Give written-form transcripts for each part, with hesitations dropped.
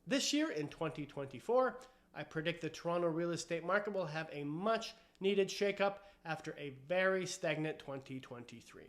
This year in 2024, I predict the Toronto real estate market will have a much needed shakeup after a very stagnant 2023.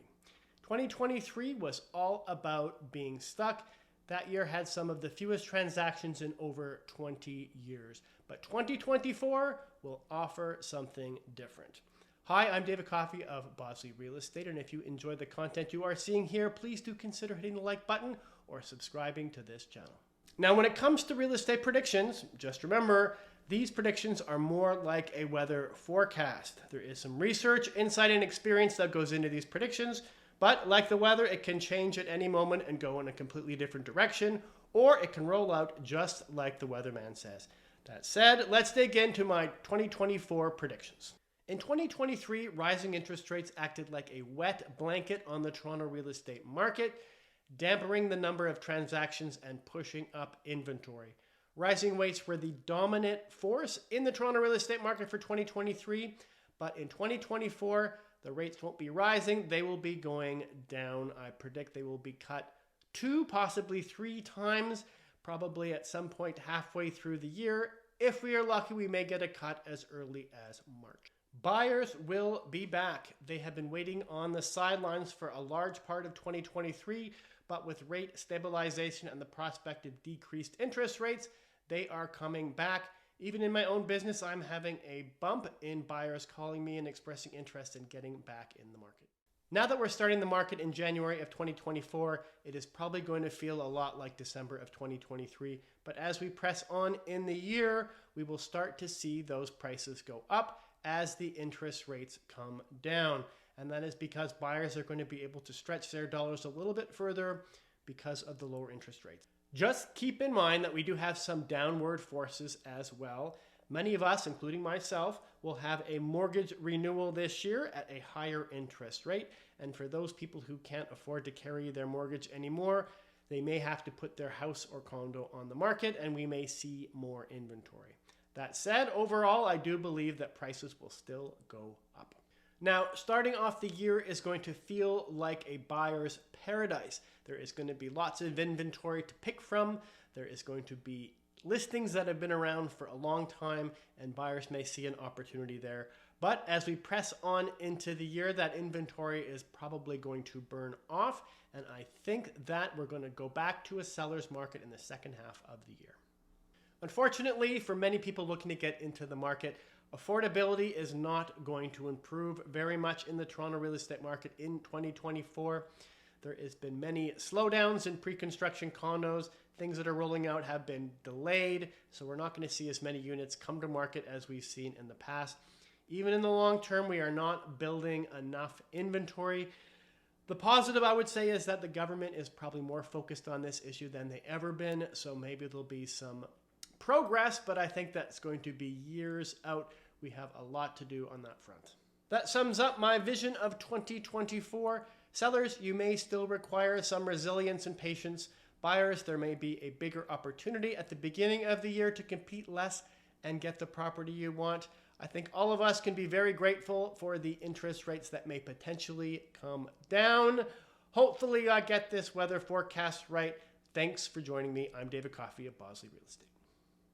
2023 was all about being stuck. That year had some of the fewest transactions in over 20 years. But 2024 will offer something different. Hi, I'm David Coffey of Bosley Real Estate, and if you enjoy the content you are seeing here, please do consider hitting the like button or subscribing to this channel. Now, when it comes to real estate predictions, just remember, these predictions are more like a weather forecast. There is some research, insight, and experience that goes into these predictions, but like the weather, it can change at any moment and go in a completely different direction, or it can roll out just like the weatherman says. That said, let's dig into my 2024 predictions. In 2023, rising interest rates acted like a wet blanket on the Toronto real estate market, dampening the number of transactions and pushing up inventory. Rising rates were the dominant force in the Toronto real estate market for 2023, but in 2024, the rates won't be rising, they will be going down. I predict they will be cut 2, possibly 3 times, probably at some point halfway through the year. If we are lucky, we may get a cut as early as March. Buyers will be back. They have been waiting on the sidelines for a large part of 2023, but with rate stabilization and the prospect of decreased interest rates, they are coming back. Even in my own business, I'm having a bump in buyers calling me and expressing interest in getting back in the market. Now that we're starting the market in January of 2024, it is probably going to feel a lot like December of 2023. But as we press on in the year, we will start to see those prices go up as the interest rates come down. And that is because buyers are going to be able to stretch their dollars a little bit further because of the lower interest rates. Just keep in mind that we do have some downward forces as well. Many of us, including myself, will have a mortgage renewal this year at a higher interest rate. And for those people who can't afford to carry their mortgage anymore, they may have to put their house or condo on the market, and we may see more inventory. That said, overall, I do believe that prices will still go up. Now, starting off the year is going to feel like a buyer's paradise. There is going to be lots of inventory to pick from. There is going to be listings that have been around for a long time, and buyers may see an opportunity there. But as we press on into the year, that inventory is probably going to burn off, and I think that we're going to go back to a seller's market in the second half of the year. Unfortunately, for many people looking to get into the market, affordability is not going to improve very much in the Toronto real estate market in 2024. There has been many slowdowns in pre-construction condos. Things that are rolling out have been delayed, so we're not going to see as many units come to market as we've seen in the past. Even in the long term, we are not building enough inventory. The positive, I would say, is that the government is probably more focused on this issue than they ever been, so maybe there'll be some progress, but I think that's going to be years out. We have a lot to do on that front. That sums up my vision of 2024. Sellers, you may still require some resilience and patience. Buyers, there may be a bigger opportunity at the beginning of the year to compete less and get the property you want. I think all of us can be very grateful for the interest rates that may potentially come down. Hopefully I get this weather forecast right. Thanks for joining me. I'm David Coffey of Bosley Real Estate.